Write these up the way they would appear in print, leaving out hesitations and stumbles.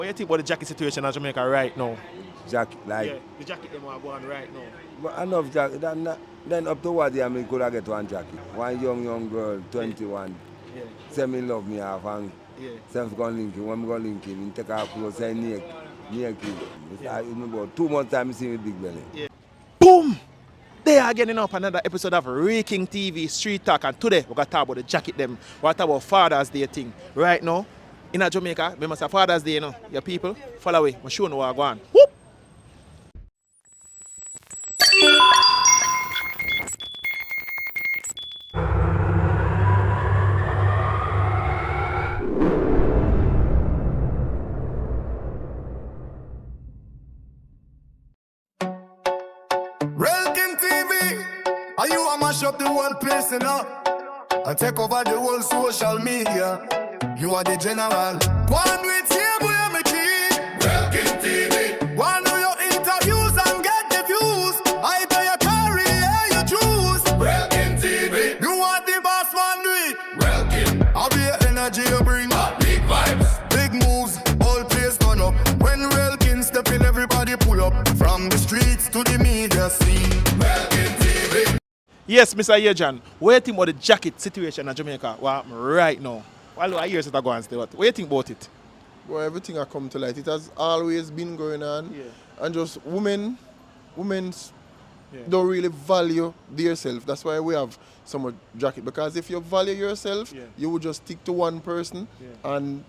What do you think about the jacket situation in Jamaica right now? Jacket, like. Yeah, the jacket them are going right now. But enough jacket. Then up to what year I could have get one jacket. One young girl, 21, Yeah. say me love me half and Yeah. say I'm going to link him. When I'm going to link him, he take her clothes, say naked. Yeah. About 2 months time I see me big belly. Yeah. Boom! They are getting up another episode of RealkingTv Street Talk, and today we're going to talk about the jacket them. We're going to talk about Father's Day thing. Right now, in Jamaica, we must have Father's Day, you know. Your people, follow away. I'm sure you know what I'm going. Whoop! RealkingTV, are you a mash up the whole place, you know? And take over the whole social media. You are the general. One with you, boy, I'm a key. RealkingTV. One do your interviews and get the views. I do your career, you choose. RealkingTV. You want the boss man, do it. Realking. I'll be your energy you bring. Big vibes. Big moves, all place turn up. When Realking step in, everybody pull up. From the streets to the media scene. RealkingTV. Yes, Mr. Yejan, what do you think about the jacket situation in Jamaica right now? While I years it go on still, what do you think about it? Well, everything has come to light. It has always been going on. Yeah. And just women Yeah. don't really value themselves. That's why we have so much jacket. Because if you value yourself, Yeah. you would just stick to one person Yeah. and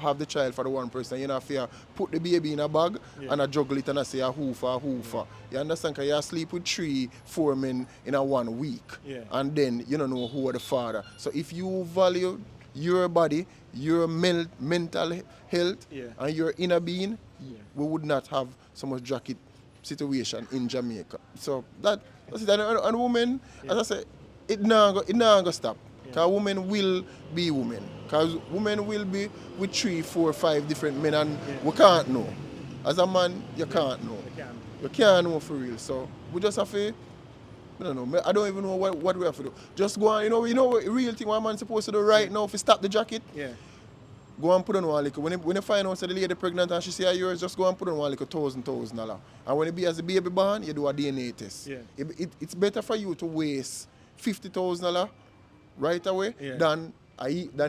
have the child for the one person. You know, if you put the baby in a bag and I juggle it and I say a hoofa. You understand? Because you sleep with 3-4 men in a 1 week. Yeah. And then you don't know who are the father. So if you value your body, your mental health, Yeah. and your inner being, Yeah. we would not have so much jacket situation in Jamaica. So that's it. And women, as I say, it not gonna stop. Because women will be women. Because women will be with 3, 4, 5 different men, and we can't know. As a man, you can't know. You can't know for real. So we just have to, I don't know. I don't even know what we have to do. Just go on, what real thing what man supposed to do right now if you stop the jacket. Yeah. Go and put on one liquor. When you find out that the lady pregnant and she say yours, just go and put on one liquor $1,000. And when it be as a baby born, you do a DNA test. Yeah. It's better for you to waste $50,000 right away than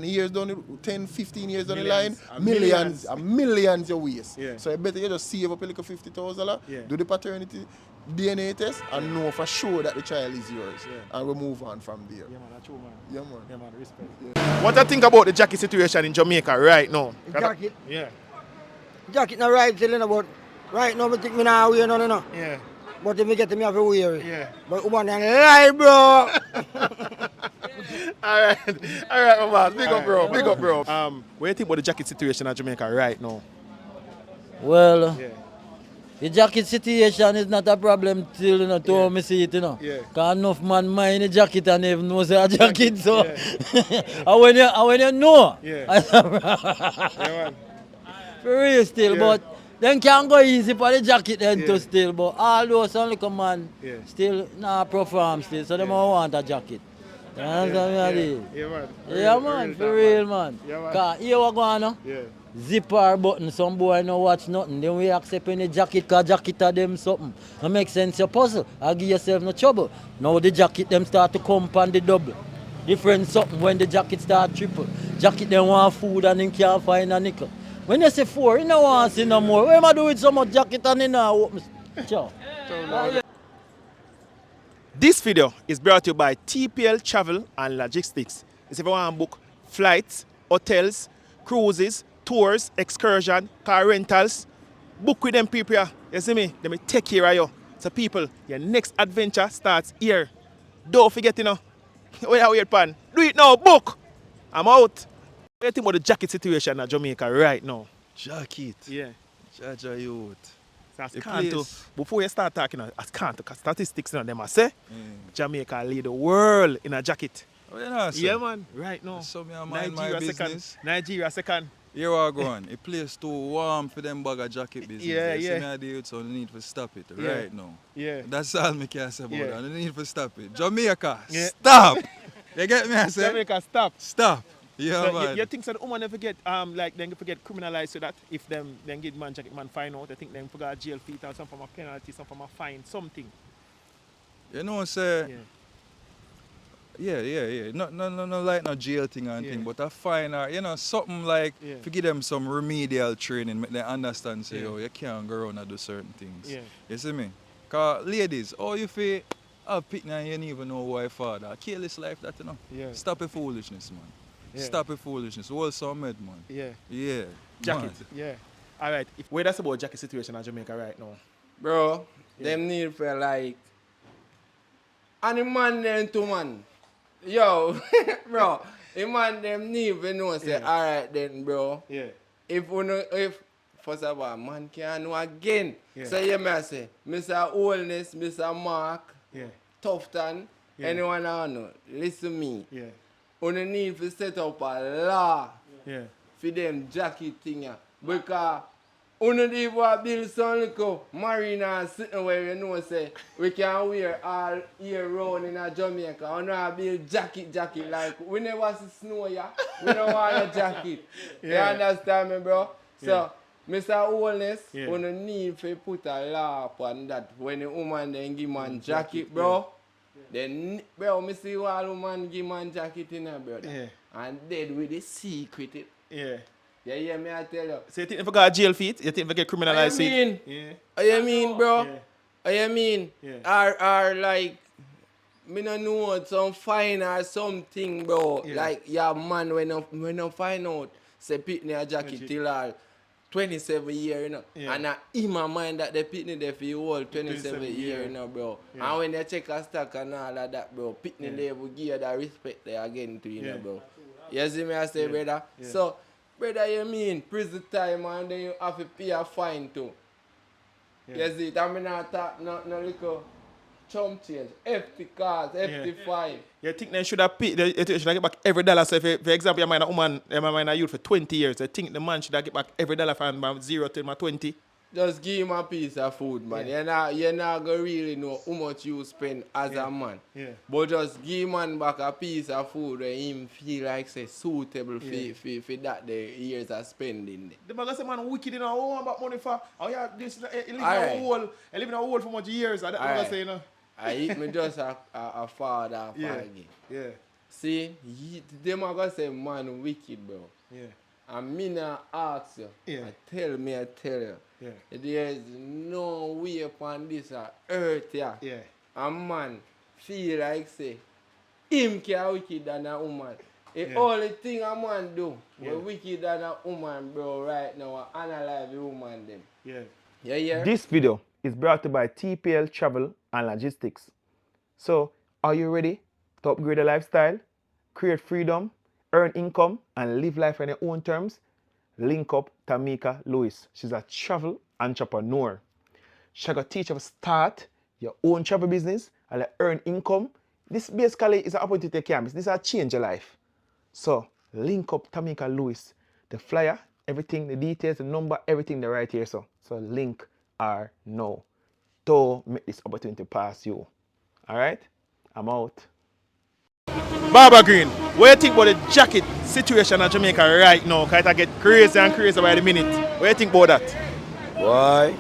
years down, 10, 15 years down the line, millions you waste. Yeah. So I better you just save up a little $50,000, Yeah. do the paternity DNA test, and know for sure that the child is yours. Yeah. And we move on from there. Yeah, man, that's true, man. Yeah, man. Yeah, man, respect. What do you think about the jacket situation in Jamaica right now? Jacket? Yeah. Jacket not right telling about right now I think me now wear none no. Yeah. But if me get me have to wear it. Yeah. But woman and lie bro. All right, my man. Big up, bro. Big up, bro. What do you think about the jacket situation in Jamaica right now? Well, Yeah. the jacket situation is not a problem till till me see it, Yeah. Cause enough man mind the jacket and even knows a jacket, so and when you know, Yeah. Yeah, man. for real still, Yeah. but then can't go easy for the jacket then too still, but all those only come man still perform still, so them all want a jacket. You understand me? Yeah, man. Yeah, man, for real, man. Yeah, man. Cause here we go on, no? Yeah. Zipper button, some boy no watch nothing. Then we accept any jacket, cause jacket of them something. That make sense your puzzle. I give yourself no trouble. Now the jacket them start to come on the double. Different something when the jacket start triple. Jacket them want food and them can't find a nickel. When you say 4, you don't want to see no more. What am I doing with so much jacket and you know open? Ciao. This video is brought to you by TPL Travel and Logistics. If you want to book flights, hotels, cruises, tours, excursion, car rentals, book with them people here. You see me? Let me take care of you. So people, your next adventure starts here. Don't forget, where you wait, pan. Do it now, book. I'm out. What do you think about the jacket situation in Jamaica right now? Jacket. Yeah. Jaja youth. So as The can't to, place. before you start talking, as can't to statistics, them I say, Jamaica lead the world in a jacket. Oh, you know, Yeah, man. Right now. So me a mind my Nigeria business. second. Nigeria second. Here we go on. A place too warm for them bag of jacket business. Yeah, You see yeah. me a deal, so you need to stop it Yeah. right now. Yeah. That's all me can say about Yeah. that. You need to stop it. Jamaica, Yeah. stop. You get me, I say? Jamaica, stop. Stop. Yeah, So man. you think so the woman never get like then forget criminalized so that if them then get man jacket man find out, they think them forgot jail feet or some form of penalty, some form of fine, something. You know, say, Yeah. yeah. No, like no jail thing and Yeah. thing, but I find out, something like, Yeah. to give them some remedial training, make them understand, say, Yeah. yo, you can't go around and do certain things. Yeah. You see me? Because ladies, you feel, picking and you don't even know why father. Careless life that, Yeah. Stop the foolishness, man. Yeah. Stop the foolishness. Hold some head, man. Yeah. Yeah. Jacket. man. Yeah. Alright. Where that's about jacket situation in Jamaica right now. Bro, Yeah. them need for like... And the man them too, man. Yo, bro, the man them need for know, say, Yeah. alright then, bro. Yeah. If first of all, man can't know again. Yeah. So you may say, Mr. Holness, Mr. Mark, Yeah. Tufton, Yeah. anyone I know, listen to me. Yeah. You need to set up a law Yeah. for them jacket thing. Because you don't even build some little marina sitting where you know say we can wear all year round in a Jamaica. You know build jacket like we never see snow here. We don't want a jacket. Yeah. You understand me, bro? So Yeah. Mr. Holness, Yeah. you don't need to put a law upon that. When the woman then give man jacket, bro. Then, bro, me see all woman give man jacket in her, brother. Yeah. And dead with the secret. Yeah. Yeah, yeah, me I tell you. So you think they forgot jail feet? You think they get criminalized? What you mean? Yeah. What you mean, bro? Yeah. What you mean? Yeah. Or like, me no know some fine or something, bro. Yeah. Like, yeah, man, when I find out, say pitney a jacket till all 27 years, you know. Yeah. And in my mind that the pitney there for you all 27 years, year. you know, bro. Yeah. And when they check a stock and all of that, bro, pitney Yeah. there will give you that respect there again to you, Yeah. know, bro. You see me, I say, Yeah. brother? Yeah. So, brother, you mean prison time and then you have to pay a fine too. Yeah. You see, that me not talk no little chump change. 50 cars, 55. You think they should have paid, they should have get back every dollar. So if, for example, you mind a woman, you mind a youth for 20 years, I think the man should have get back every dollar from 0 to 20. Just give him a piece of food, man. You're not going to really know how much you spend as a man. Yeah. But just give man back a piece of food where him feel like say suitable Yeah. for that the years of spending. The man say man wicked, you know, oh, want back money for, oh yeah, this, he live Alright. in a hole for much years. And that man Alright. say, you know. I eat me just a father Yeah. again. Yeah. See, them are going to say man wicked, bro. Yeah. And me not ask you. Yeah. I tell you. Yeah. There is no way upon this earth here. Yeah. A man feel like say him can wicked than a woman. The Yeah. only thing a man do Yeah. we wicked than a woman, bro, right now, analyze the woman them. Yeah. Yeah, yeah. This video is brought to you by TPL Travel and Logistics. So, are you ready to upgrade your lifestyle, create freedom, earn income, and live life on your own terms? Link up Tamika Lewis. She's a travel entrepreneur. She's going to teach you how to start your own travel business and earn income. This basically is an opportunity to take care of. This is a change your life. So, link up Tamika Lewis. The flyer, everything, the details, the number, everything they're right here. So link are now. Don't make this opportunity pass you. All right? I'm out. Barbara Green, what do you think about the jacket situation in Jamaica right now? Because it get crazy and crazy by the minute. What do you think about that? Boy,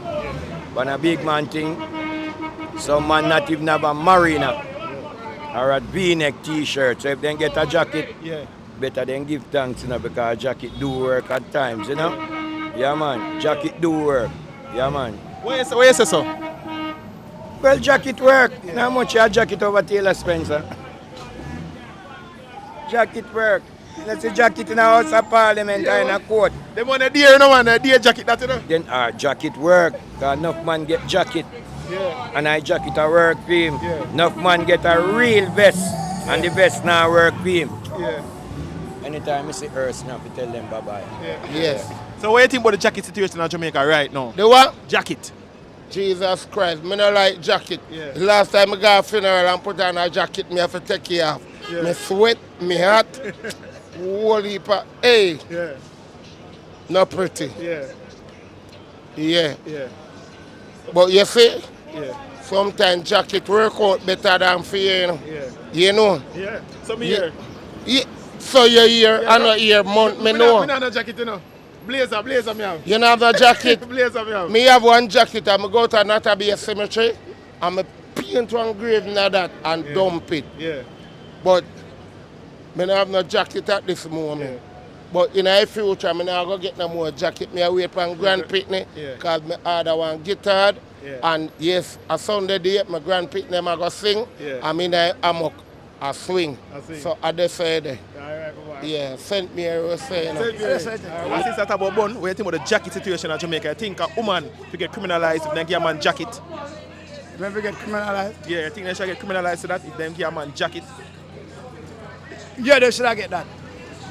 when a big man thing, some man not even have a marina or a V-neck t-shirt. So if they get a jacket, Yeah. better than give thanks, you know, because jacket do work at times, you know. Yeah, man, jacket do work. Yeah, man. What you say so? Well, jacket work. How much your jacket over Taylor Spencer? Jacket work. Let's say jacket in a House of Parliament or in a court. Them on the deer, no man, the deer jacket, that you know. Then our jacket work. Cause enough man get jacket. Yeah. And I jacket a work for him. Yeah. Enough man get a real vest. And the vest now work for him. Yeah. Anytime I see Earth, now to tell them bye-bye. Yes. So what do you think about the jacket situation in Jamaica right now? The what? Jacket. Jesus Christ, me no like jacket. Yeah. Last time I got a funeral and put on a jacket, me have to take it off. Yeah. Me sweat, me hot, whole heap of, hey, Yeah. not pretty. Yeah. Yeah. Yeah. But you see, Yeah. sometimes jacket work out better than fear, you know. Yeah. You know? Yeah. So me Yeah. here. Yeah. So you hear, I know hear month, me know. Me no jacket, you know. Blazer me have. You know have no jacket? Blazer me have. Me have one jacket and I go to Nata Bay Cemetery and I paint one grave in that and dump it. Yeah. But I don't have no jacket at this moment. Yeah. But in the future, I not go get no more jacket. I wait for Grand Pitney because I order one guitar. Yeah. And yes, a Sunday day, my Grand Pitney I go sing. Yeah. I'm in a hammock, I swing. So I just say there. Yeah, St. Mary was saying. I think that about bun. What do you think about the jacket situation in Jamaica? I think a woman to get criminalized if they give a man jacket. When we get criminalized? Yeah, I think they should get criminalized so that if they give a man jacket. Yeah, they should get that.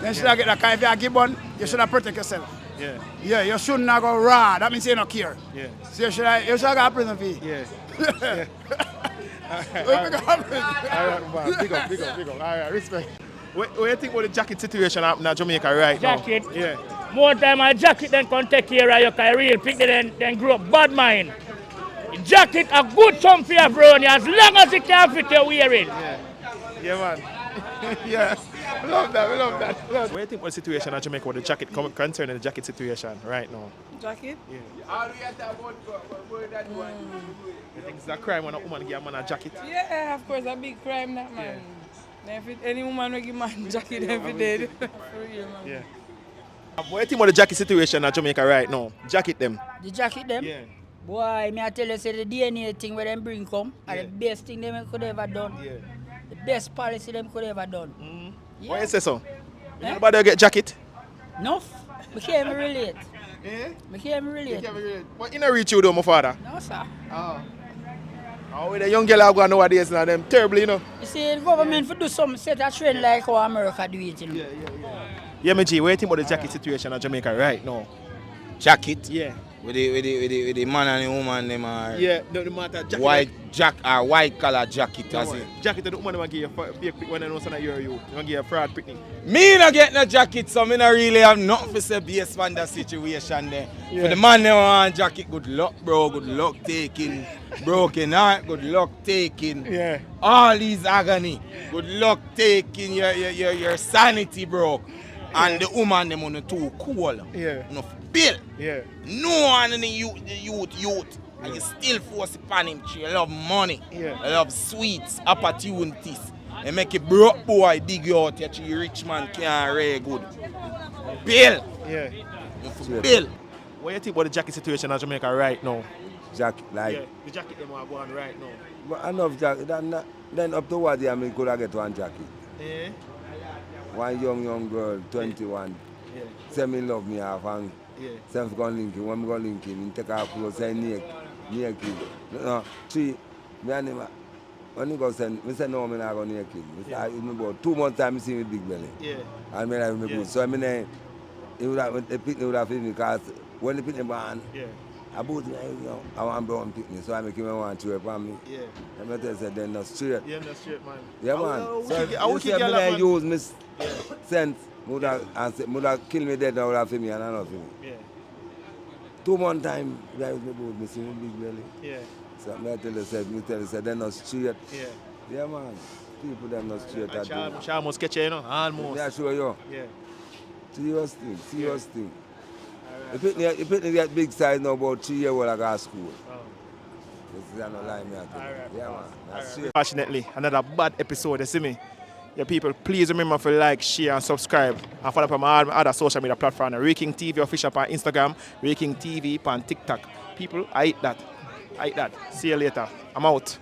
They should get that. Because if you are gibbon, you should protect yourself. Yeah. Yeah, you should not go raw. That means you don't care. Yeah. So you should go to prison fee. Yeah. All right, big up. All right, respect. What do you think about the jacket situation happening in Jamaica right jacket. now? Yeah. More time a jacket then can take care of your career, pick then grow up bad mind. Jacket a good sum for your brownie as long as it can fit your wearing. Yeah, man. Yeah. We love that. What do you think about the situation in Jamaica with the jacket concerning the jacket situation right now? Jacket? Yeah. You think it's a crime when a woman give a man a jacket? Yeah, of course, a big crime that man. If any woman will give man jacket, if it dead. For real, man. Yeah. What do you think about the jacket situation in Jamaica right now? Jacket them. The jacket them? Yeah. Boy, me I tell you, say the DNA thing where them bring come are the best thing them could ever done. Yeah. The best policy them could ever done. Yeah. Why you say so? Nobody get jacket? No, I can't even relate. I can't even relate. But you don't reach you though, my father. No, sir. Oh, with the young girl I go nowadays now, them terribly, you know. You see, the government for do some set a trend like how America do it, you know. Yeah, my G, what do you think about the jacket situation in Jamaica right now? Jacket? Yeah. With the man and the woman, them are the matter jacket. White collar jacket. Jacket the woman will give you fake when they know that you're you. They give you a fraud picnic. Me not get no jacket, so me not really have nothing to say based on that situation there. Yeah. For the man they want jacket, good luck, bro. Good luck taking. Broken heart, good luck taking. Yeah. All these agony. Good luck taking your sanity, bro. And the woman them on too cool. Yeah. Enough bill. Yeah. No one in the youth. And you still force upon him. You love money. Yeah. You love sweets, opportunities. And make a broke boy dig you out that you rich man can't really good. Bill. Yeah. Bill. What do you think about the jacket situation in Jamaica right now? Jacket, like. Yeah, the jacket them are going right now. But enough jacket. Then up to what I mean, could I get one jacket? Yeah. One young girl, 21. Yeah. Say me love me half and say I'm going to link him. When I'm going to link him, take her clothes, say naked. No, three, me and him, when he go send, me say no, me not go naked. Me about 2 months time, me see me big belly. Yeah. And me like me good. So I mean, the picnic would have fit me because when the picnic born, I bought me, I want brown picnic, so I make him want to wear me. Yeah. And I tell you, then not straight. Yeah, not straight, man. Yeah, man. I will kill I use my sense. Would have killed me dead now would have for me and not for me. Yeah. 2 months time, I use my boat, me see me big belly. Yeah. So I tell you, they're not straight. Yeah. Yeah, man. People they're not straight at all. I almost catch you know, almost. Yeah, sure you. Yeah. Serious thing. If it get big size now, about 3 years old I go to school. This is not lie me. Yeah, man. That's straight. Unfortunately, another bad episode, you see me? Yeah, people, please remember to like, share and subscribe. And follow up on my other social media platform. RealkingTV official on Instagram, RealkingTV on TikTok. People, I hate that. See you later. I'm out.